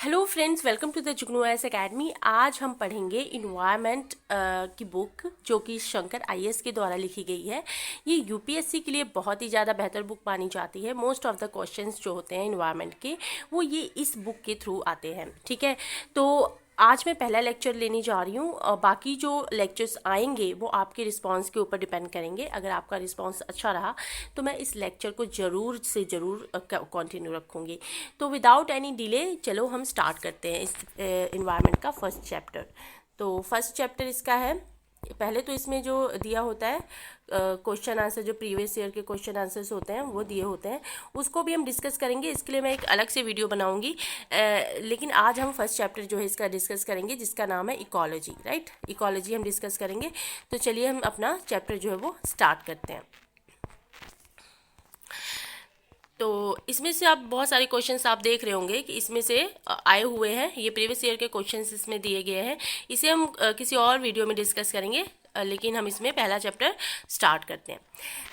Hello friends, welcome to the Jugnu S academy. आज हम पढ़ेंगे इन्वायरमेंट की बुक जो कि शंकर आईएएस के द्वारा लिखी गई है। ये यूपीएससी के लिए बहुत ही ज़्यादा बेहतर बुक मानी जाती है। मोस्ट ऑफ द क्वेश्चंस जो होते हैं इन्वायरमेंट के वो ये इस बुक के थ्रू आते हैं। ठीक है, तो आज मैं पहला लेक्चर लेने जा रही हूँ और बाकी जो लेक्चर्स आएंगे वो आपके रिस्पांस के ऊपर डिपेंड करेंगे। अगर आपका रिस्पांस अच्छा रहा तो मैं इस लेक्चर को ज़रूर से ज़रूर कंटिन्यू रखूँगी। तो विदाउट एनी डिले चलो हम स्टार्ट करते हैं इस इन्वायरमेंट का फर्स्ट चैप्टर। तो फर्स्ट चैप्टर इसका है, पहले तो इसमें जो दिया होता है क्वेश्चन आंसर, जो प्रीवियस ईयर के क्वेश्चन आंसर्स होते हैं वो दिए होते हैं, उसको भी हम डिस्कस करेंगे। इसके लिए मैं एक अलग से वीडियो बनाऊंगी, लेकिन आज हम फर्स्ट चैप्टर जो है इसका डिस्कस करेंगे जिसका नाम है इकोलॉजी। राइट, इकोलॉजी हम डिस्कस करेंगे। तो चलिए हम अपना चैप्टर जो है वो स्टार्ट करते हैं। तो इसमें से आप बहुत सारे क्वेश्चंस आप देख रहे होंगे कि इसमें से आए हुए हैं, ये प्रीवियस ईयर के क्वेश्चंस इसमें दिए गए हैं। इसे हम किसी और वीडियो में डिस्कस करेंगे, लेकिन हम इसमें पहला चैप्टर स्टार्ट करते हैं।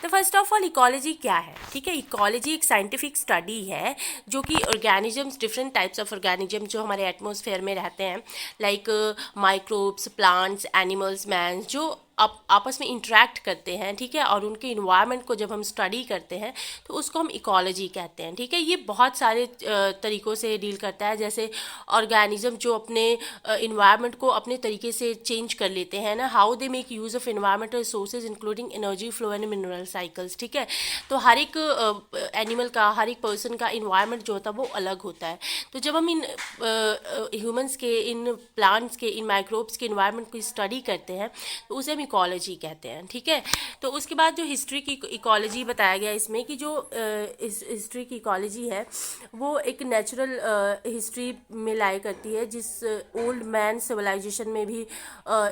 तो फर्स्ट ऑफ ऑल इकोलॉजी क्या है? ठीक है, इकोलॉजी एक साइंटिफिक स्टडी है जो कि organisms, different types of organism जो हमारे एटमॉस्फेयर में रहते हैं, like microbes, plants, animals, mans, जो आपस में इंटरेक्ट करते हैं। ठीक है, और उनके इन्वायरमेंट को जब हम स्टडी करते हैं तो उसको हम इकोलॉजी कहते हैं। ठीक है, ये बहुत सारे तरीक़ों से डील करता है। जैसे ऑर्गेनिज्म जो अपने इन्वायरमेंट को अपने तरीके से चेंज कर लेते हैं ना, how they make use of environmental sources including energy flow and mineral cycles. ठीक है, तो हर एक एनिमल का, हर एक पर्सन का इन्वायरमेंट जो होता है वो अलग होता है। तो जब हम इन ह्यूमंस के, इन प्लांट्स के, इन माइक्रोब्स के इन्वायरमेंट को स्टडी करते हैं तो उसे हम इकोलॉजी कहते हैं। ठीक है, तो उसके बाद जो हिस्ट्री की इकोलॉजी बताया गया इसमें कि जो इस हिस्ट्री की इकोलॉजी है वो एक नेचुरल हिस्ट्री में लाई करती है, जिस ओल्ड मैन सिविलाइजेशन में भी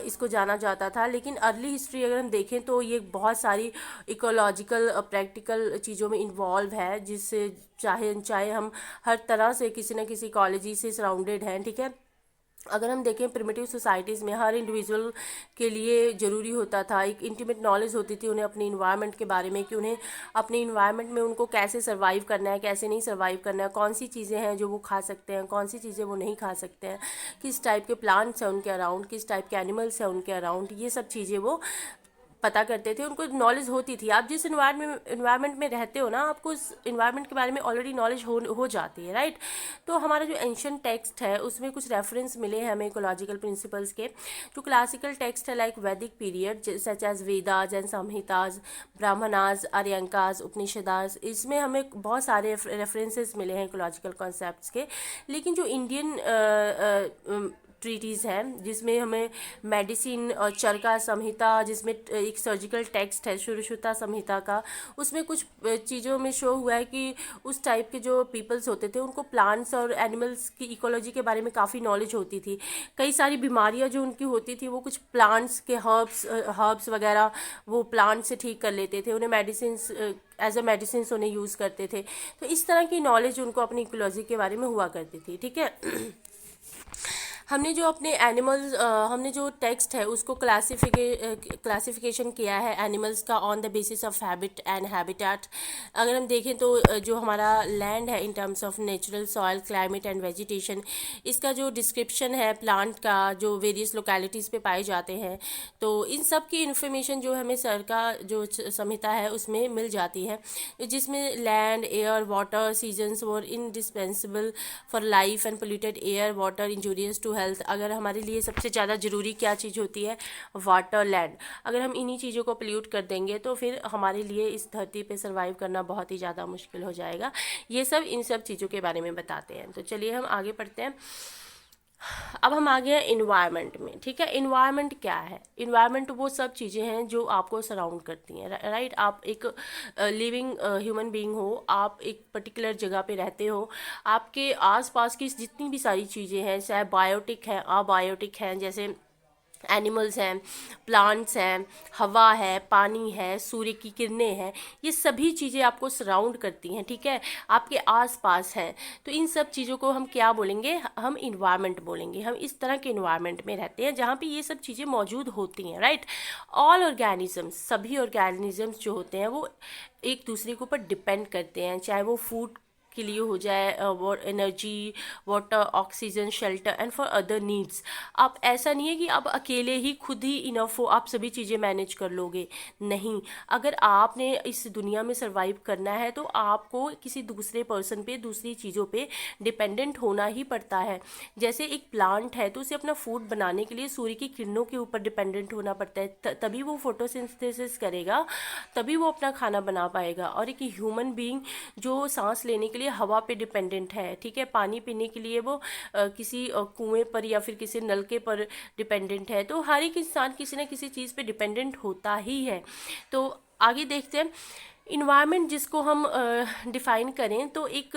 इसको जाना जाता था। लेकिन अर्ली हिस्ट्री अगर हम देखें तो ये बहुत सारी इकोलॉजिकल प्रैक्टिकल चीज़ों में इन्वॉल्व है, जिससे चाहे चाहे हम हर तरह से किसी न किसी इकोलॉजी से सराउंडेड हैं। ठीक है, अगर हम देखें प्रिमिटिव सोसाइटीज़ में हर इंडिविजुअल के लिए ज़रूरी होता था, एक इंटीमेट नॉलेज होती थी उन्हें अपने इन्वायरमेंट के बारे में, कि उन्हें अपने इन्वायरमेंट में उनको कैसे सर्वाइव करना है, कैसे नहीं सर्वाइव करना है, कौन सी चीज़ें हैं जो वो खा सकते हैं, कौन सी चीज़ें वो नहीं खा सकते हैं, किस टाइप के प्लांट्स हैं उनके अराउंड, किस टाइप के एनिमल्स हैं उनके अराउंड, ये सब चीज़ें वो पता करते थे, उनको नॉलेज होती थी। आप जिस इन्वायरमेंट में रहते हो ना, आपको उस इन्वायरमेंट के बारे में ऑलरेडी नॉलेज हो जाती है। राइट, तो हमारा जो एंशिएंट टेक्स्ट है उसमें कुछ रेफरेंस मिले हैं हमें इकोलॉजिकल प्रिंसिपल्स के। जो क्लासिकल टेक्स्ट है like Vedic period such as Vedas and Samhitas, Brahmanas, Aranyakas, Upanishads, इसमें हमें बहुत सारे रेफरेंसेस मिले हैं इकोलॉजिकल कॉन्सेप्ट्स के। लेकिन जो इंडियन ट्रीटीज़ हैं जिसमें हमें मेडिसिन और चरका संहिता, जिसमें एक सर्जिकल टेक्स्ट है सुश्रुता संहिता का, उसमें कुछ चीज़ों में शो हुआ है कि उस टाइप के जो पीपल्स होते थे उनको प्लांट्स और एनिमल्स की इकोलॉजी के बारे में काफ़ी नॉलेज होती थी। कई सारी बीमारियां जो उनकी होती थी वो कुछ प्लांट्स के हर्ब्स वगैरह वो प्लांट से ठीक कर लेते थे, उन्हें मेडिसिन एज अ मेडिसिन उन्हें यूज़ करते थे। तो इस तरह की नॉलेज उनको अपनी इकोलॉजी के बारे में हुआ करती थी। ठीक है, हमने जो अपने एनिमल्स, हमने जो टेक्स्ट है उसको क्लासिफिकेशन किया है एनिमल्स का on the basis of habit and habitat. अगर हम देखें तो जो हमारा लैंड है in terms of natural soil, climate and vegetation, इसका जो डिस्क्रिप्शन है प्लांट का जो वेरियस लोकेलिटीज़ पे पाए जाते हैं, तो इन सब की इन्फॉर्मेशन जो हमें सर का जो संहिता है उसमें मिल जाती है, जिसमें land, air, water, seasons were indispensable for life and polluted air, water injurious to health. अगर हमारे लिए सबसे ज़्यादा ज़रूरी क्या चीज़ होती है? Water, land. अगर हम इन्हीं चीज़ों को पोल्यूट कर देंगे तो फिर हमारे लिए इस धरती पे सर्वाइव करना बहुत ही ज़्यादा मुश्किल हो जाएगा। ये सब इन सब चीज़ों के बारे में बताते हैं। तो चलिए हम आगे पढ़ते हैं। अब हम आ गए हैं इन्वायरमेंट में। ठीक है, इन्वायरमेंट क्या है? इन्वायरमेंट वो सब चीज़ें हैं जो आपको सराउंड करती हैं। राइट, आप एक लिविंग ह्यूमन बीइंग हो, आप एक पर्टिकुलर जगह पे रहते हो, आपके आसपास की जितनी भी सारी चीज़ें हैं, चाहे बायोटिक हैं, अबायोटिक हैं, जैसे एनिमल्स हैं, प्लांट्स हैं, हवा है, पानी है, सूर्य की किरणें हैं, ये सभी चीज़ें आपको सराउंड करती हैं। ठीक है, आपके आसपास हैं। तो इन सब चीज़ों को हम क्या बोलेंगे? हम इन्वायरमेंट बोलेंगे। हम इस तरह के इन्वायरमेंट में रहते हैं जहाँ पे ये सब चीज़ें मौजूद होती हैं। राइट, ऑल ऑर्गेनिजम्स, सभी ऑर्गेनिजम्स जो होते हैं वो एक दूसरे के ऊपर डिपेंड करते हैं, चाहे वो फूड के लिए हो जाए, energy, water, oxygen, shelter and for other needs. आप ऐसा नहीं है कि आप अकेले ही खुद ही इनफ हो, आप सभी चीज़ें मैनेज कर लोगे, नहीं। अगर आपने इस दुनिया में सर्वाइव करना है तो आपको किसी दूसरे पर्सन पे, दूसरी चीज़ों पे डिपेंडेंट होना ही पड़ता है। जैसे एक प्लांट है तो उसे अपना फूड बनाने के लिए सूर्य की किरणों के ऊपर डिपेंडेंट होना पड़ता है, तभी वो फोटोसिंथेसिस करेगा, तभी वो अपना खाना बना पाएगा। और एक ह्यूमन बीइंग जो सांस लेने के लिए हवा पे डिपेंडेंट है, ठीक है, पानी पीने के लिए वो किसी कुएं पर या फिर किसी नलके पर डिपेंडेंट है। तो हर एक इंसान किसी न किसी चीज़ पे डिपेंडेंट होता ही है। तो आगे देखते हैं, इन्वायरमेंट जिसको हम डिफाइन करें तो एक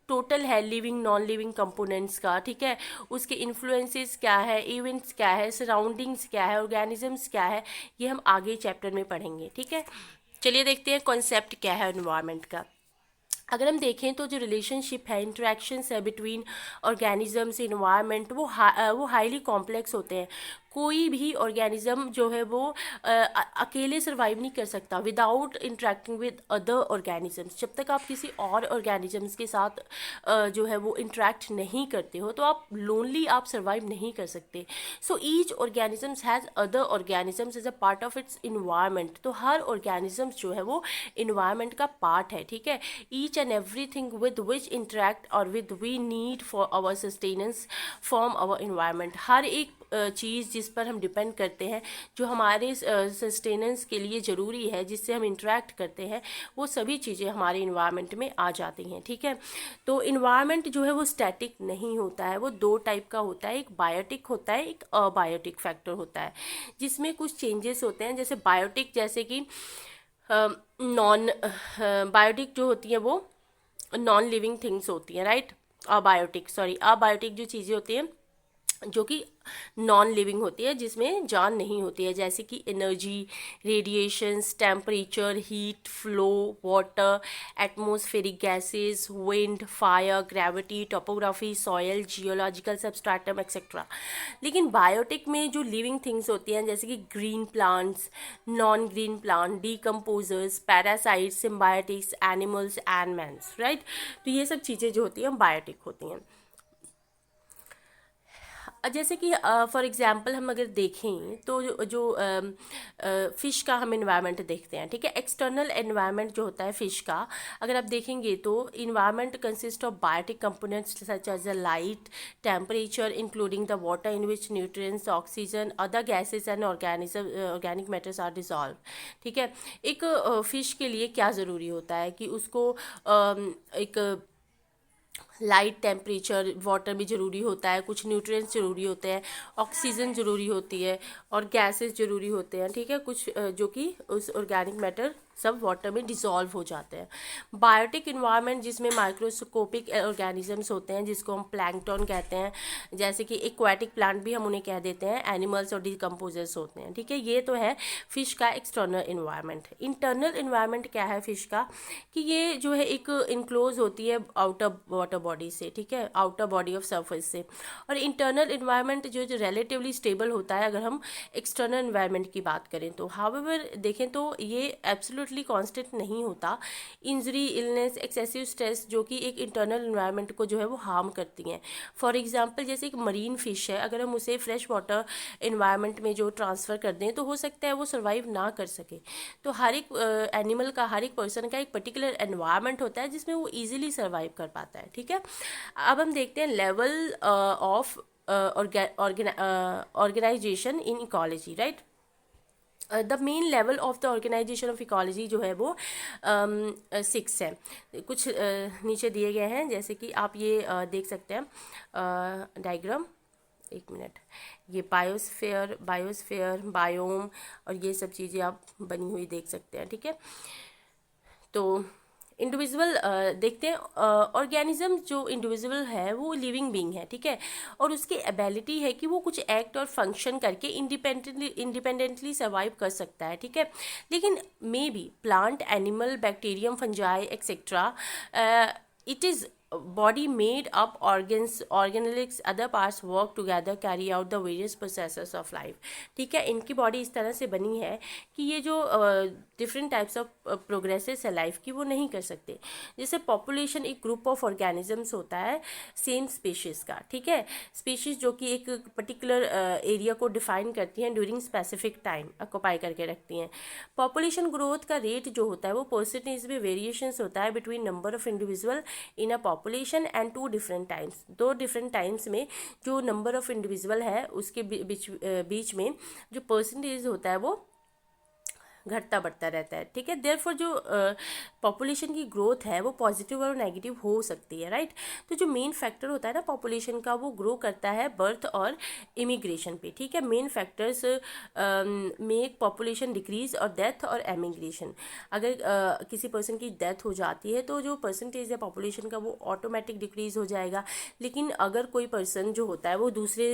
टोटल है लिविंग नॉन लिविंग कंपोनेंट्स का, ठीक है। उसके इन्फ्लुएंसेस क्या है, इवेंट्स क्या है, सराउंडिंग्स क्या है, ऑर्गेनिजम्स क्या है, ये हम आगे चैप्टर में पढ़ेंगे, ठीक है। चलिए देखते हैं कॉन्सेप्ट क्या है एनवायरनमेंट का। अगर हम देखें तो जो रिलेशनशिप है, इंटरेक्शंस है बिटवीन ऑर्गेनिजम्स इन्वायरमेंट, वो हाईली कॉम्प्लेक्स होते हैं। कोई भी ऑर्गेनिज्म जो है वो अकेले सर्वाइव नहीं कर सकता without interacting with other organisms. जब तक आप किसी और ऑर्गेनिजम्स के साथ जो है वो इंटरेक्ट नहीं करते हो तो आप लोनली आप सर्वाइव नहीं कर सकते। So each organisms has other organisms as a part of its environment. तो हर ऑर्गेनिजम्स जो है वो इन्वायरमेंट का पार्ट है, ठीक है। Each and everything with which interact और with we need for our sustenance from our environment. हर एक चीज़ जिस पर हम डिपेंड करते हैं, जो हमारे सस्टेनेंस के लिए ज़रूरी है, जिससे हम इंटरेक्ट करते हैं, वो सभी चीज़ें हमारे इन्वायरमेंट में आ जाती हैं, ठीक है। तो इन्वायरमेंट जो है वो स्टैटिक नहीं होता है, वो दो टाइप का होता है, एक बायोटिक होता है, एक अबायोटिक फैक्टर होता है, जिसमें कुछ चेंजेस होते हैं। जैसे बायोटिक, जैसे कि नॉन बायोटिक जो होती है वो नॉन लिविंग थिंग्स होती हैं, राइट। अबायोटिक जो चीज़ें होती हैं जो कि नॉन लिविंग होती है, जिसमें जान नहीं होती है, जैसे कि energy, radiations, temperature, heat, flow, water, atmospheric gases, wind, fire, gravity, topography, soil, geological substratum etcetera. लेकिन बायोटिक में जो लिविंग थिंग्स होती हैं, जैसे कि green plants, non green plant, decomposers, parasites, symbiotics, animals and mans, right. तो ये सब चीज़ें जो होती हैं बायोटिक होती हैं। जैसे कि फॉर एग्जांपल हम अगर देखें तो जो फ़िश का हम इन्वायरमेंट देखते हैं, ठीक है। एक्सटर्नल इन्वायरमेंट जो होता है फ़िश का, अगर आप देखेंगे तो environment consist of biotic components such as the light, temperature including the water in which nutrients, oxygen, other gases and organic matters are dissolve, ठीक है। एक फ़िश के लिए क्या ज़रूरी होता है कि उसको एक लाइट, टेम्परेचर, वाटर भी ज़रूरी होता है, कुछ न्यूट्रिएंट्स ज़रूरी होते हैं, ऑक्सीजन ज़रूरी होती है और गैसेस ज़रूरी होते हैं, ठीक है। कुछ जो कि उस ऑर्गेनिक मैटर सब वाटर में डिसॉल्व हो जाते हैं। बायोटिक इन्वायरमेंट जिसमें माइक्रोस्कोपिक ऑर्गेनिजम्स होते हैं, जिसको हम प्लैंकटन कहते हैं, जैसे कि एक्वाटिक प्लांट भी हम उन्हें कह देते हैं, एनिमल्स और डिकम्पोजर्स होते हैं, ठीक है। ये तो है फ़िश का एक्सटर्नल इन्वायरमेंट। इंटरनल इन्वायरमेंट क्या है फ़िश का, कि ये जो है एक इनक्लोज होती है आउटर वाटर बॉडी से, ठीक है, आउटर बॉडी ऑफ सरफेस से। और इंटरनल इन्वायरमेंट जो रिलेटिवली स्टेबल होता है अगर हम एक्सटर्नल इन्वायरमेंट की बात करें तो। हाउएवर देखें तो ये एब्सोल्युटली कांस्टेंट नहीं होता। इंजरी, इलनेस, एक्सेसिव स्ट्रेस जो कि एक इंटरनल इन्वायरमेंट को जो है वो हार्म करती हैं। फॉर एग्जांपल जैसे एक मरीन फिश है, अगर हम उसे फ्रेश वाटर इन्वायरमेंट में जो ट्रांसफ़र कर दें तो हो सकता है वो सर्वाइव ना कर सके। तो हर एक एनिमल का, हर एक पर्सन का एक पर्टिकुलर एनवायरनमेंट होता है जिसमें वो ईजिली सर्वाइव कर पाता है, ठीक है। अब हम देखते हैं level of organisation in ecology, right. The main level of the organisation of ecology जो है वो 6 है। कुछ नीचे दिए गए हैं, जैसे कि आप ये देख सकते हैं डायग्राम, एक मिनट, ये बायोस्फेयर, बायोम और ये सब चीज़ें आप बनी हुई देख सकते हैं, ठीक है। तो इंडिविजुअल देखते हैं, ऑर्गेनिज्म जो इंडिविजुअल है वो लिविंग बीइंग है, ठीक है, और उसकी एबिलिटी है कि वो कुछ एक्ट और फंक्शन करके इंडिपेंडेंटली सर्वाइव कर सकता है, ठीक है। लेकिन may be plant, animal, bacterium, fungi etcetera, it is body made up organelles other parts work together carry out the various processes of life. ठीक है, इनकी बॉडी इस तरह से बनी है कि ये जो डिफरेंट टाइप्स ऑफ प्रोग्रेसेस है लाइफ की वो नहीं कर सकते. जैसे पॉपुलेशन एक ग्रुप ऑफ ऑर्गेनिजम्स होता है सेम स्पीशीज का. ठीक है, स्पीशीज जो कि एक पर्टिकुलर एरिया को डिफाइन करती हैं ड्यूरिंग स्पेसिफिक टाइम ऑक्यूपाई करके रखती हैं. पॉपुलेशन ग्रोथ का रेट जो होता है वो परसेंटेज में वेरिएशंस होता है between number of individual in a population and two different times. दो डिफरेंट टाइम्स में जो नंबर ऑफ इंडिविजुअल है उसके बीच में जो परसेंटेज होता है वो घटता बढ़ता रहता है. ठीक है, देयरफॉर जो पॉपुलेशन की ग्रोथ है वो पॉजिटिव और नेगेटिव हो सकती है. राइट, तो जो मेन फैक्टर होता है ना पॉपुलेशन का वो ग्रो करता है बर्थ और इमिग्रेशन पे. ठीक है, main factors make population decrease और डेथ और एमिग्रेशन. अगर किसी पर्सन की डेथ हो जाती है तो जो परसेंटेज है पॉपुलेशन का वो ऑटोमेटिक डिक्रीज हो जाएगा. लेकिन अगर कोई पर्सन जो होता है वो दूसरे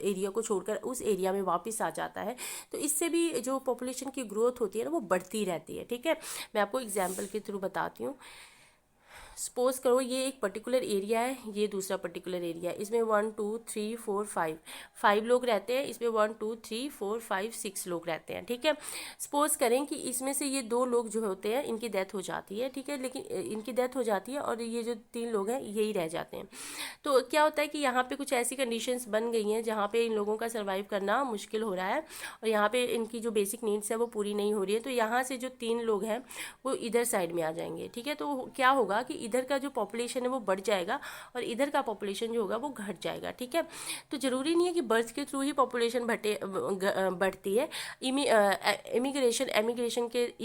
एरिया को छोड़कर उस एरिया में वापस आ जाता है तो इससे भी जो पॉपुलेशन की ग्रोथ होती है ना वो बढ़ती रहती है. ठीक है, मैं आपको एग्जाम्पल के थ्रू बताती हूँ. सपोज करो ये एक पर्टिकुलर एरिया है, ये दूसरा पर्टिकुलर एरिया है. इसमें 1 2 3 4 5 लोग रहते हैं. इसमें 1 2 3 4 5 6 लोग रहते हैं. ठीक है, सपोज करें कि इसमें से ये 2 लोग जो होते हैं इनकी डेथ हो जाती है. ठीक है, लेकिन इनकी डेथ हो जाती है और ये जो 3 लोग हैं यही रह जाते हैं. तो क्या होता है कि यहाँ पे कुछ ऐसी कंडीशंस बन गई हैं जहाँ पे इन लोगों का सर्वाइव करना मुश्किल हो रहा है और यहाँ पे इनकी जो बेसिक नीड्स है वो पूरी नहीं हो रही है. तो यहाँ से जो 3 लोग हैं वो इधर साइड में आ जाएंगे. ठीक है, तो क्या होगा कि इधर का जो पॉपुलेशन है वो बढ़ जाएगा और इधर का पॉपुलेशन जो होगा वो घट जाएगा. ठीक है, तो ज़रूरी नहीं है कि बर्थ के थ्रू ही पॉपुलेशन बढ़ती है.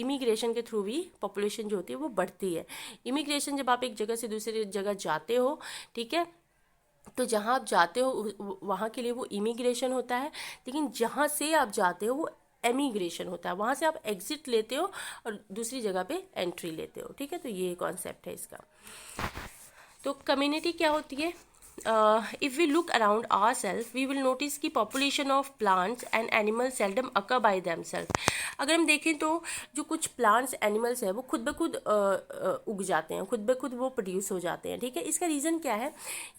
इमिग्रेशन के थ्रू भी पॉपुलेशन जो होती है वो बढ़ती है. इमिग्रेशन जब आप एक जगह से दूसरी जगह जाते हो, ठीक है, तो जहाँ आप जाते हो वहाँ के लिए वो इमिग्रेशन होता है. लेकिन जहाँ से आप जाते हो वो एमिग्रेशन होता है. वहाँ से आप एग्जिट लेते हो और दूसरी जगह पे एंट्री लेते हो. ठीक है, तो ये कॉन्सेप्ट है इसका. तो कम्युनिटी क्या होती है? If we look around ourselves, we will notice कि population of plants and animals seldom occur by themselves. अगर हम देखें तो जो कुछ plants animals है वो खुद ब खुद उग जाते हैं, खुद ब खुद वो प्रोड्यूस हो जाते हैं. ठीक है, इसका रीज़न क्या है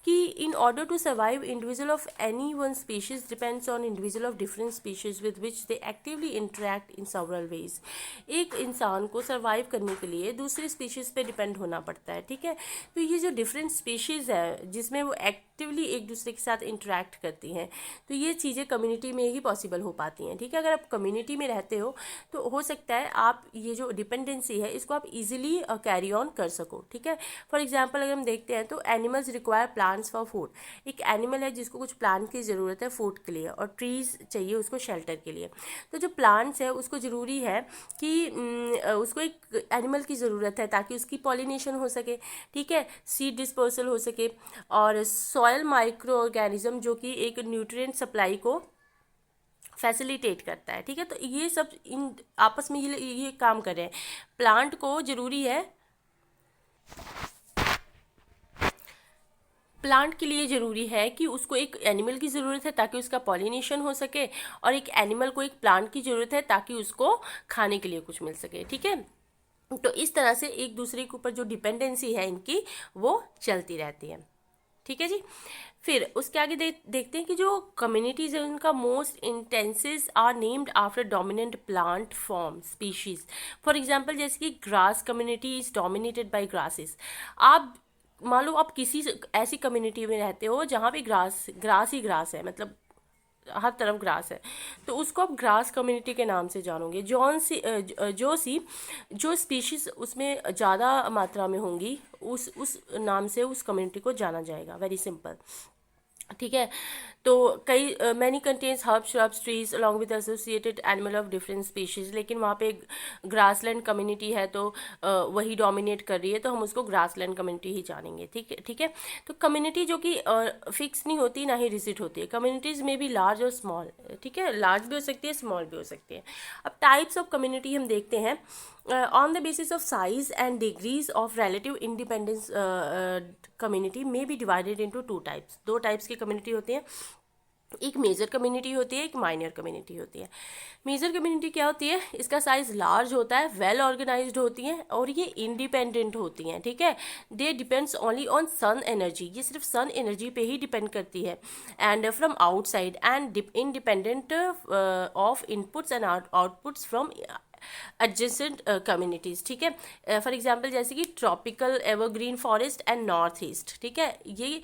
कि in order to survive, individual of any one species depends on individual of different species with which they actively interact in several ways. एक इंसान को सर्वाइव करने के लिए दूसरे स्पीशीज़ पे डिपेंड होना पड़ता है. ठीक है, तो ये जो डिफरेंट स्पीशीज़ है जिसमें वो एक्टिवली एक दूसरे के साथ इंटरेक्ट करती हैं तो ये चीज़ें कम्युनिटी में ही पॉसिबल हो पाती हैं. ठीक है, अगर आप कम्युनिटी में रहते हो तो हो सकता है आप ये जो डिपेंडेंसी है इसको आप इजीली कैरी ऑन कर सको. ठीक है, फॉर एग्जांपल अगर हम देखते हैं तो animals require plants for food. एक एनिमल है जिसको कुछ प्लांट की ज़रूरत है फूड के लिए और ट्रीज़ चाहिए उसको शेल्टर के लिए. तो जो प्लांट्स है उसको ज़रूरी है कि उसको एक एनिमल की ज़रूरत है ताकि उसकी पॉलिनेशन हो सके. ठीक है, सीड डिस्पर्सल हो सके और सॉयल माइक्रो ऑर्गेनिज्म जो कि एक न्यूट्रिएंट सप्लाई को फैसिलिटेट करता है. ठीक है, तो ये सब इन आपस में ये काम कर रहे हैं. प्लांट को ज़रूरी है, प्लांट के लिए ज़रूरी है कि उसको एक एनिमल की ज़रूरत है ताकि उसका पॉलिनेशन हो सके और एक एनिमल को एक प्लांट की ज़रूरत है ताकि उसको खाने के लिए कुछ मिल सके. ठीक है, तो इस तरह से एक दूसरे के ऊपर जो डिपेंडेंसी है इनकी वो चलती रहती है. ठीक है जी, फिर उसके आगे देखते हैं कि जो कम्युनिटीज़ है उनका most instances are named after dominant plant form species. For example जैसे कि grass community is dominated by grasses. आप मान लो आप किसी ऐसी कम्युनिटी में रहते हो जहाँ पे ग्रास ही ग्रास है, मतलब हर तरफ ग्रास है, तो उसको आप ग्रास कम्युनिटी के नाम से जानोगे. जो स्पीशीज़ उसमें ज़्यादा मात्रा में होंगी उस नाम से उस कम्युनिटी को जाना जाएगा. Very simple. ठीक है, तो कई many contains herb shrubs trees along with associated animal of different species. लेकिन वहाँ पे ग्रासलैंड कम्युनिटी है तो वही डोमिनेट कर रही है तो हम उसको ग्रासलैंड कम्युनिटी ही जानेंगे. ठीक है, तो कम्युनिटी जो कि फिक्स नहीं होती ना ही रिजिड होती है. कम्युनिटीज़ में भी लार्ज और स्मॉल. ठीक है, लार्ज भी हो सकती है, स्मॉल भी हो सकती है. अब टाइप्स ऑफ कम्युनिटी हम देखते हैं. On the basis of size and degrees of relative independence, community may be divided into 2 types. 2 types की कम्युनिटी होती हैं. एक मेजर कम्युनिटी होती है, एक माइनर कम्युनिटी होती है। मेजर कम्युनिटी क्या होती है, इसका साइज लार्ज होता है, वेल ऑर्गेनाइज्ड होती हैं और ये इंडिपेंडेंट होती हैं, ठीक है। They depends only on sun energy, ये सिर्फ सन एनर्जी पे ही डिपेंड करती है, and from outside and independent of inputs and outputs from adjacent communities, ठीक है। फॉर एग्जांपल जैसे कि tropical evergreen forest and north east, ठीक है। ये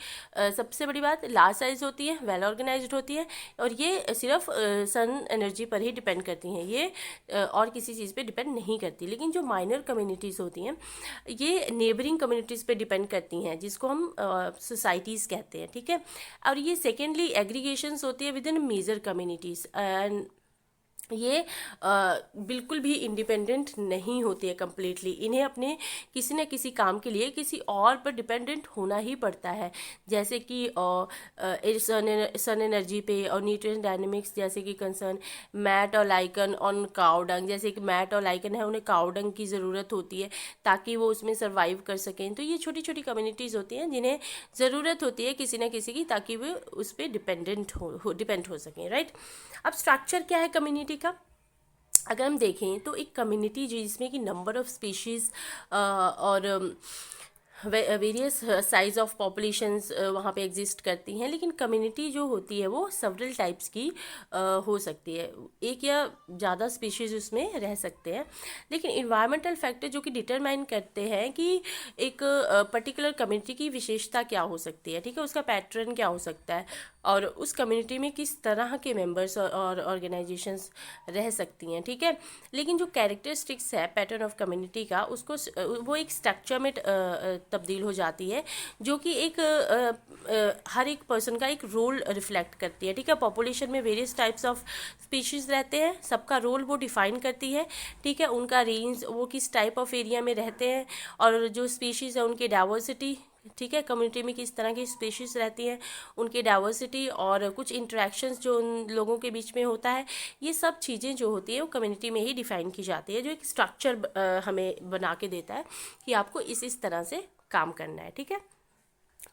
सबसे बड़ी बात, लार्ज साइज होती है, वेल ऑर्गेनाइज्ड होती है और ये सिर्फ सन एनर्जी पर ही डिपेंड करती हैं, ये और किसी चीज़ पे डिपेंड नहीं करती। लेकिन जो माइनर कम्युनिटीज़ होती हैं ये नेबरिंग कम्युनिटीज़ पे डिपेंड करती हैं, जिसको हम सोसाइटीज़ कहते हैं, ठीक है। और ये सेकेंडली एग्रीगेशंस होती है within major communities, and ये बिल्कुल भी इंडिपेंडेंट नहीं होती है कम्प्लीटली, इन्हें अपने किसी न किसी काम के लिए किसी और पर डिपेंडेंट होना ही पड़ता है, जैसे कि सन एनर्जी पे और न्यूट्रिएंट डायनेमिक्स, जैसे कि कंसर्न मैट और लाइकन ऑन काउडंग, जैसे कि मैट और लाइकन है, उन्हें काउडंग की ज़रूरत होती है ताकि वो उसमें सर्वाइव कर सकें। तो ये छोटी छोटी कम्युनिटीज़ होती हैं जिन्हें ज़रूरत होती है किसी न किसी की, ताकि वो उस पर डिपेंड हो सकें, राइट। अब स्ट्रक्चर क्या है कम्युनिटी का, अगर हम देखें तो एक कम्युनिटी जिसमें कि नंबर ऑफ स्पीशीज़ और वेरियस साइज ऑफ पॉपुलेशंस वहाँ पे एग्जिस्ट करती हैं, लेकिन कम्युनिटी जो होती है वो सेवरल टाइप्स की हो सकती है, एक या ज़्यादा स्पीशीज़ उसमें रह सकते हैं। लेकिन इन्वायरमेंटल फैक्टर जो कि डिटरमाइन करते हैं कि एक पर्टिकुलर कम्युनिटी की विशेषता क्या हो सकती है, ठीक है, उसका पैटर्न क्या हो सकता है और उस कम्युनिटी में किस तरह के मेंबर्स और ऑर्गेनाइजेशंस रह सकती हैं, ठीक है। लेकिन जो कैरेक्टरिस्टिक्स है पैटर्न ऑफ कम्युनिटी का, उसको वो एक स्ट्रक्चर में तब्दील हो जाती है, जो कि एक हर एक पर्सन का एक रोल रिफ्लेक्ट करती है, ठीक है। पॉपुलेशन में वेरियस टाइप्स ऑफ स्पीशीज़ रहते हैं, सबका रोल वो डिफाइन करती है, ठीक है। उनका रेंज, वो किस टाइप ऑफ एरिया में रहते हैं और जो स्पीशीज़ है उनकी डाइवर्सिटी, ठीक है, कम्युनिटी में किस तरह की स्पीशीज़ रहती हैं, उनकी डाइवर्सिटी और कुछ इंटरेक्शंस जो उन लोगों के बीच में होता है, ये सब चीज़ें जो होती है वो कम्युनिटी में ही डिफाइन की जाती है, जो एक स्ट्रक्चर हमें बना के देता है कि आपको इस तरह से काम करना है, ठीक है।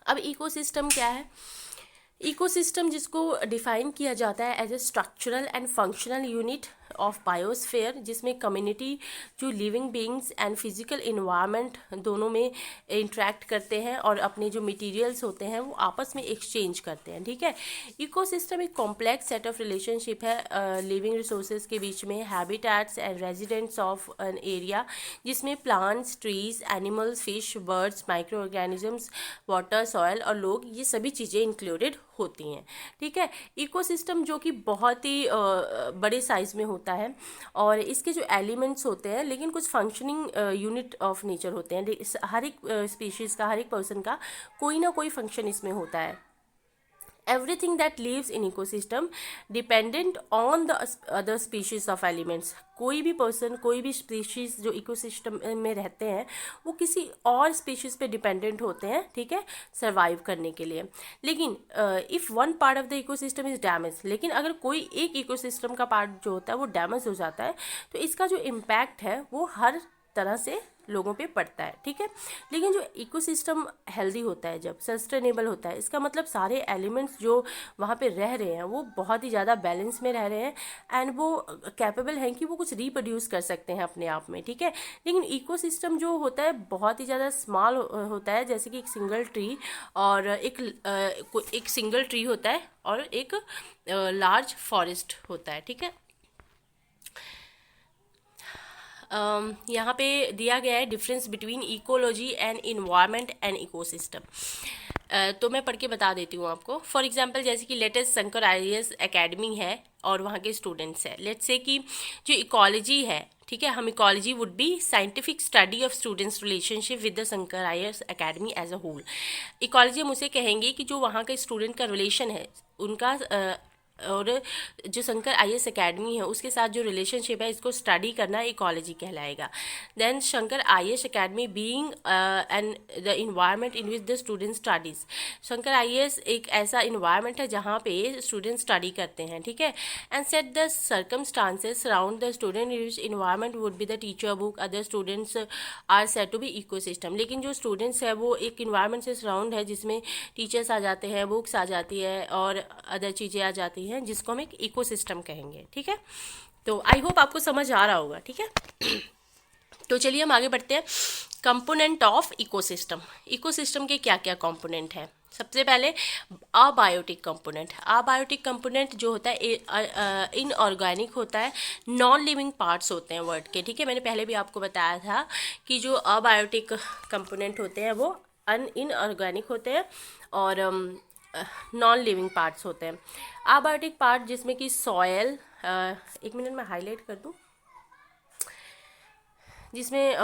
अब इकोसिस्टम क्या है, इकोसिस्टम जिसको डिफाइन किया जाता है as a structural and functional unit of biosphere, जिसमें कम्युनिटी जो living beings and physical environment दोनों में इंटरेक्ट करते हैं और अपने जो मटेरियल्स होते हैं वो आपस में एक्सचेंज करते हैं, ठीक है। इकोसिस्टम एक कॉम्प्लेक्स सेट ऑफ रिलेशनशिप है लिविंग रिसोर्सेज के बीच में, habitats and residents of an area, जिसमें plants, trees, animals, fish, birds, micro organisms, water, soil और लोग, ये सभी चीज़ें इंक्लूडेड होती हैं, ठीक है। इकोसिस्टम जो कि बहुत ही बड़े साइज में होता है और इसके जो एलिमेंट्स होते हैं, लेकिन कुछ फंक्शनिंग यूनिट ऑफ नेचर होते हैं, हर एक स्पीशीज़ का, हर एक पर्सन का कोई ना कोई फंक्शन इसमें होता है। Everything that lives in ecosystem dependent on the other species of elements, कोई भी पर्सन, कोई भी स्पीशीज जो इकोसिस्टम में रहते हैं वो किसी और स्पीशीज पे डिपेंडेंट होते हैं, ठीक है, सरवाइव करने के लिए। लेकिन if one part of the ecosystem is damage, लेकिन अगर कोई एक इकोसिस्टम का पार्ट जो होता है वो डैमेज हो जाता है तो इसका जो इम्पैक्ट है वो हर तरह से लोगों पे पड़ता है, ठीक है। लेकिन जो इकोसिस्टम हेल्दी होता है, जब सस्टेनेबल होता है, इसका मतलब सारे एलिमेंट्स जो वहाँ पे रह रहे हैं वो बहुत ही ज़्यादा बैलेंस में रह रहे हैं एंड वो कैपेबल हैं कि वो कुछ रिप्रोड्यूस कर सकते हैं अपने आप में, ठीक है। लेकिन इकोसिस्टम जो होता है बहुत ही ज़्यादा स्मॉल होता है, जैसे कि एक सिंगल ट्री और एक सिंगल ट्री होता है और एक लार्ज फॉरेस्ट होता है, ठीक है। यहाँ पे दिया गया है difference between ecology and environment and ecosystem, तो मैं पढ़ के बता देती हूँ आपको। फॉर एग्जांपल जैसे कि लेटेस्ट शंकर आईएएस एकेडमी है और वहाँ के स्टूडेंट्स हैं, लेट्स से कि जो इकोलॉजी है, ठीक है, हम ecology would be scientific study of students relationship with the Shankar IAS academy as a whole. Ecology हम उसे कहेंगे कि जो वहाँ के स्टूडेंट का रिलेशन है, उनका और जो शंकर आईएएस एकेडमी है उसके साथ जो रिलेशनशिप है इसको स्टडी करना इकोलॉजी कहलाएगा। Then Shankar IAS academy being and the environment in which the student studies. Shankar IAS एक ऐसा इन्वायरमेंट है जहाँ पे स्टूडेंट स्टडी करते हैं, ठीक है। And set the circumstances surround the student in which environment would be the teacher book other students are set to be ecosystem. लेकिन जो स्टूडेंट्स है वो एक इन्वायरमेंट से सराउंड है जिसमें टीचर्स आ जाते हैं, बुक्स आ जाती है और अदर चीज़ें आ जाती हैं जिसको हम एक इकोसिस्टम कहेंगे, ठीक है। तो आई होप आपको समझ आ रहा होगा, ठीक है। तो चलिए हम आगे बढ़ते हैं। Component of ecosystem. इकोसिस्टम के क्या क्या कंपोनेंट हैं? सबसे पहले अबायोटिक कंपोनेंट। अबायोटिक कंपोनेंट जो होता है इनऑर्गेनिक होता है, नॉन लिविंग पार्ट्स होते हैं वर्ड के, ठीक है। मैंने पहले भी आपको बताया था कि जो अबायोटिक कंपोनेंट होते हैं वो इनऑर्गेनिक होते हैं और नॉन लिविंग पार्ट्स होते हैं। अबायोटिक पार्ट जिसमें कि सॉयल, एक मिनट में हाईलाइट कर दूँ, जिसमें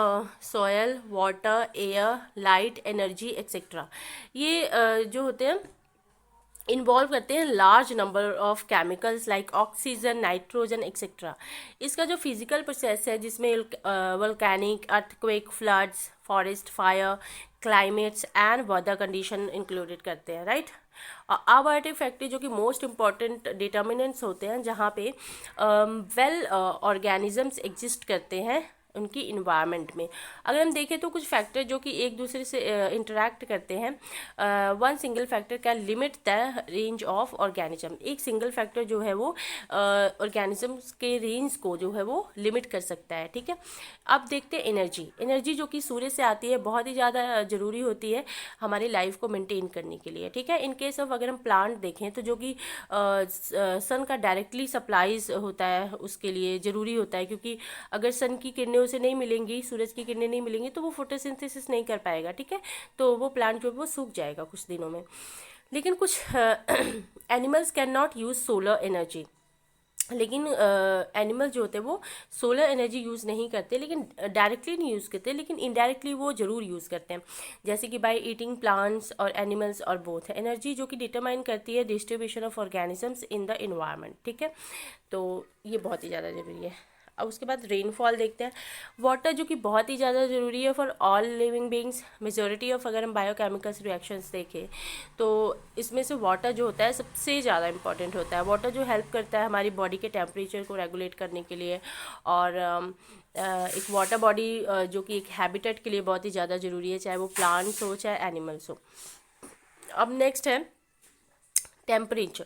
soil, water, air, light, energy etcetera, ये जो होते हैं इन्वॉल्व करते हैं large number of chemicals like oxygen, nitrogen etcetera. इसका जो फिजिकल प्रोसेस है जिसमें volcanic, earthquake, floods, forest fire, climates and weather condition included करते हैं, राइट। अबायोटिक फैक्टर जो कि मोस्ट इम्पॉर्टेंट डिटर्मिनेंट्स होते हैं जहाँ पे वेल ऑर्गेनिजम्स एग्जिस्ट करते हैं उनकी इन्वायरमेंट में। अगर हम देखें तो कुछ फैक्टर जो कि एक दूसरे से इंटरेक्ट करते हैं, one single factor can limit the range of organism. एक सिंगल फैक्टर जो है वो ऑर्गेनिजम्स के रेंज को जो है वो लिमिट कर सकता है, ठीक है। अब देखते हैं एनर्जी। एनर्जी जो कि सूर्य से आती है बहुत ही ज़्यादा ज़रूरी होती है हमारी लाइफ को मेंटेन करने के लिए, ठीक है। इन केस ऑफ अगर हम प्लांट देखें तो जो कि सन का डायरेक्टली सप्लाईज होता है उसके लिए ज़रूरी होता है, क्योंकि अगर सन की किरणें उसे नहीं मिलेंगी, सूरज की किरणें नहीं मिलेंगी तो वो फोटोसिंथेसिस नहीं कर पाएगा, ठीक है। तो वो प्लांट जो है वो सूख जाएगा कुछ दिनों में। लेकिन कुछ animals can not use solar energy. लेकिन एनिमल जो होते हैं वो सोलर एनर्जी यूज़ नहीं करते, लेकिन डायरेक्टली नहीं यूज़ करते, लेकिन इनडायरेक्टली वो ज़रूर यूज़ करते हैं, जैसे कि बाय ईटिंग प्लांट्स और एनिमल्स और बोथ। एनर्जी जो कि डिटरमाइन करती है distribution of organisms in the environment, ठीक है। तो ये बहुत ही ज़्यादा ज़रूरी है। अब उसके बाद रेनफॉल देखते हैं। वाटर जो कि बहुत ही ज़्यादा ज़रूरी है for all living beings. Majority of अगर हम बायोकेमिकल्स रिएक्शंस देखें तो इसमें से वाटर जो होता है सबसे ज़्यादा इंपॉर्टेंट होता है। वाटर जो हेल्प करता है हमारी बॉडी के टेम्परेचर को रेगुलेट करने के लिए, और एक वाटर बॉडी जो कि एक हैबिटेट के लिए बहुत ही ज़्यादा ज़रूरी है, चाहे वो प्लांट्स हो चाहे एनिमल्स हो। अब नेक्स्ट है टेम्परेचर।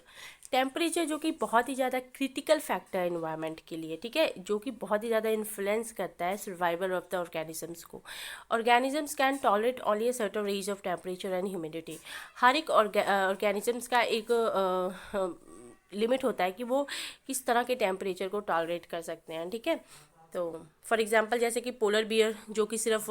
टेम्परेचर जो कि बहुत ही ज़्यादा क्रिटिकल फैक्टर है इन्वायरमेंट के लिए, ठीक है, जो कि बहुत ही ज़्यादा इन्फ्लुएंस करता है सर्वाइवल ऑफ द ऑर्गेनिजम्स को। Organisms can tolerate only a certain range of temperature and humidity. हर एक ऑर्गेनिजम्स का एक लिमिट होता है कि वो किस तरह के टेम्परेचर को टॉलरेट कर सकते हैं, ठीक है। तो फॉर एग्जांपल जैसे कि पोलर बियर जो कि सिर्फ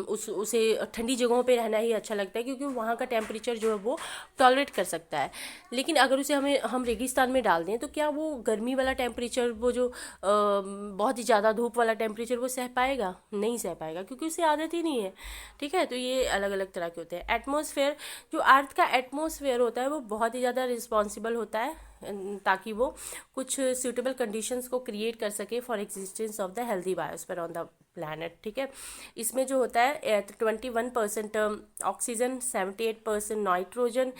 उसे ठंडी जगहों पे रहना ही अच्छा लगता है, क्योंकि वहाँ का टेम्परेचर जो है वो टॉलरेट कर सकता है। लेकिन अगर उसे हम रेगिस्तान में डाल दें तो क्या वो गर्मी वाला टेम्परेचर, वो जो बहुत ही ज़्यादा धूप वाला टेम्परेचर वो सह पाएगा? नहीं सह पाएगा, क्योंकि उसे आदत ही नहीं है, ठीक है। तो ये अलग अलग तरह के होते हैं। एटमॉस्फेयर, जो अर्थ का एटमॉस्फेयर होता है वो बहुत ही ज़्यादा रिस्पॉन्सिबल होता है ताकि वो कुछ सूटेबल कंडीशंस को क्रिएट कर सके for existence of the healthy biosphere on the planet, ठीक है। इसमें जो होता है 21% oxygen, 78% nitrogen,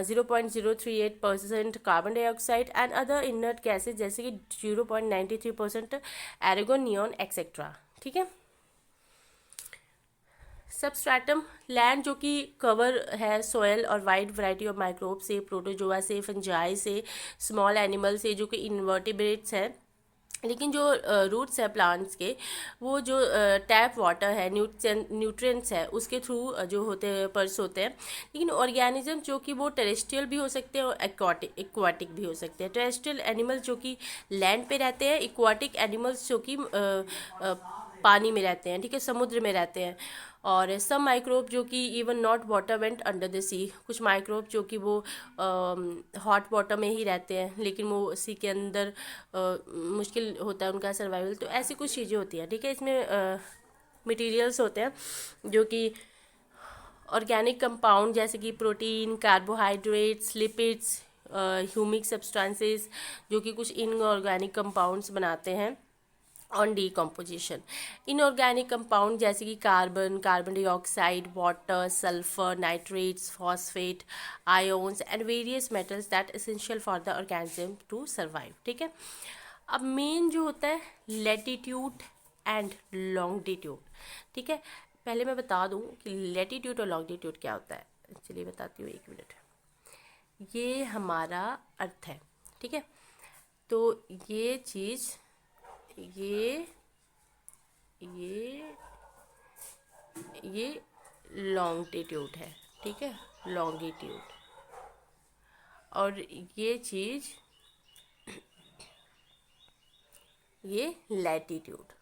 0.038% carbon dioxide and other inert gases जैसे कि 0.93% एरेगोन, नियॉन एक्सेट्रा, ठीक है। सबस्ट्रैटम, लैंड जो कि कवर है सॉयल और वाइड वैरायटी ऑफ माइक्रोब से, प्रोटोजोआ से, फंजाई से, स्मॉल एनिमल से जो कि इन्वर्टिब्रेट्स है। लेकिन जो रूट्स है प्लांट्स के, वो जो टैप वाटर है, न्यूट्रिएंट्स है, उसके थ्रू जो होते हैं पर्स होते हैं। लेकिन ऑर्गेनिज्म जो कि वो टेरेस्ट्रियल भी हो सकते हैं और एक्वाटिक भी हो सकते हैं। टेरेस्ट्रियल एनिमल्स जो कि लैंड पे रहते हैं, एक्वाटिक एनिमल्स जो कि पानी में रहते हैं, ठीक है, समुद्र में रहते हैं। और सब माइक्रोब जो कि even not water vent under the sea, कुछ माइक्रोब जो कि वो हॉट वाटर में ही रहते हैं लेकिन वो सी के अंदर मुश्किल होता है उनका सर्वाइवल। तो ऐसी कुछ चीज़ें होती हैं, ठीक है। इसमें मटेरियल्स होते हैं जो कि ऑर्गेनिक कंपाउंड जैसे कि protein, carbohydrates, lipids, humic substances जो कि कुछ इनऑर्गेनिक कंपाउंड्स बनाते हैं ऑन डीकम्पोजिशन। इनऑर्गेनिक कंपाउंड जैसे कि carbon, carbon dioxide, water, sulphur, nitrates, phosphate, ions and various metals that essential for the organism to survive. ठीक है, अब मेन जो होता है लैटिट्यूड एंड लॉन्गिट्यूड। ठीक है, पहले मैं बता दूं कि लैटिट्यूड और लॉन्गिट्यूड क्या होता है। चलिए बताती हूँ, एक मिनट। ये हमारा अर्थ है, ठीक है, तो ये चीज़ ये लॉन्गिट्यूड है, ठीक है, लॉन्गिट्यूड। और ये चीज़ ये लैटिट्यूड।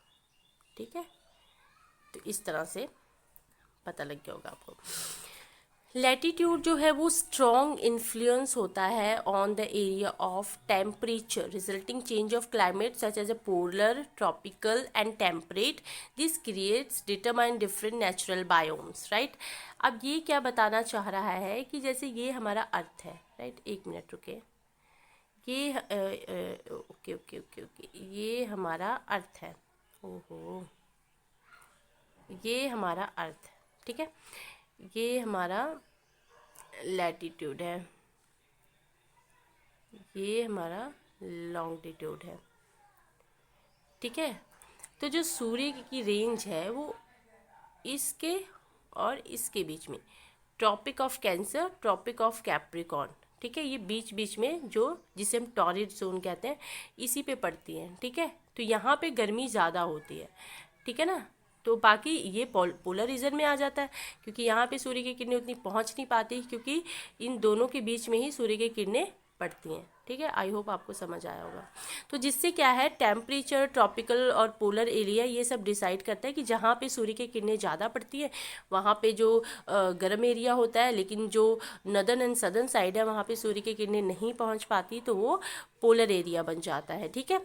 ठीक है, तो इस तरह से पता लग गया होगा आपको। लैटिट्यूड जो है वो स्ट्रॉन्ग इन्फ्लुएंस होता है on the area of temperature resulting change of climate such as a polar, tropical and temperate. This creates determine different natural biomes, right. अब ये क्या बताना चाह रहा है कि जैसे ये हमारा अर्थ है, राइट, एक मिनट रुके, ये ओके ओके ओके ओके, ये हमारा अर्थ है, ओहो, ये हमारा अर्थ, ठीक है, ये हमारा लैटिट्यूड है, ये हमारा लॉन्गिट्यूड है। ठीक है, तो जो सूर्य की रेंज है वो इसके और इसके बीच में, Tropic of Cancer, Tropic of Capricorn, ठीक है, ये बीच बीच में जो जिसे हम टॉरिड जोन कहते हैं इसी पे पड़ती हैं। ठीक है, तो यहाँ पे गर्मी ज़्यादा होती है, ठीक है ना, तो बाकी ये पोलर रीजन में आ जाता है क्योंकि यहाँ पे सूर्य की किरणें उतनी पहुँच नहीं पाती क्योंकि इन दोनों के बीच में ही सूर्य की किरणें पड़ती हैं। ठीक है, आई होप आपको समझ आया होगा। तो जिससे क्या है, टेम्परेचर, ट्रॉपिकल और पोलर एरिया ये सब डिसाइड करता है कि जहाँ पे सूर्य की किरणें ज़्यादा पड़ती है वहाँ पे जो गर्म एरिया होता है, लेकिन जो नदर्न एंड सदर्न साइड है वहाँ पे सूर्य की किरणें नहीं पहुँच पाती तो वो पोलर एरिया बन जाता है। ठीक है,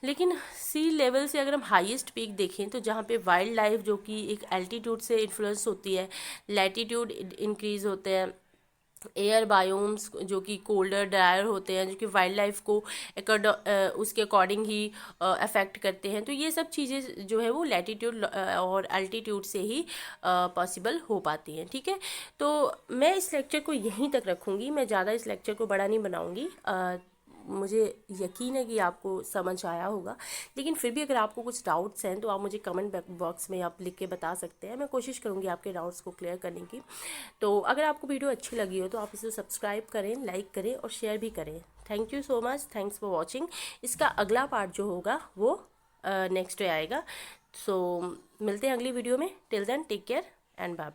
लेकिन सी लेवल से अगर हम हाईएस्ट पीक देखें तो जहाँ पे वाइल्ड लाइफ जो कि एक एल्टीट्यूड से इन्फ्लुएंस होती है, लैटिट्यूड इंक्रीज होते हैं, एयर बायोम्स जो कि कोल्डर ड्रायर होते हैं जो कि वाइल्ड लाइफ को उसके अकॉर्डिंग ही अफेक्ट करते हैं, तो ये सब चीज़ें जो है वो लैटिट्यूड और अल्टीट्यूड से ही पॉसिबल हो पाती हैं। ठीक है, तो मैं इस लेक्चर को यहीं तक रखूँगी, मैं ज़्यादा इस लेक्चर को बड़ा नहीं बनाऊँगी। मुझे यकीन है कि आपको समझ आया होगा, लेकिन फिर भी अगर आपको कुछ डाउट्स हैं तो आप मुझे कमेंट बॉक्स में आप लिख के बता सकते हैं, मैं कोशिश करूँगी आपके डाउट्स को क्लियर करने की। तो अगर आपको वीडियो अच्छी लगी हो तो आप इसे सब्सक्राइब करें, लाइक करें और शेयर भी करें। Thank you so much, thanks for watching. इसका अगला पार्ट जो होगा वो नेक्स्ट डे आएगा। सो मिलते हैं अगली वीडियो में, till then take care and bye bye.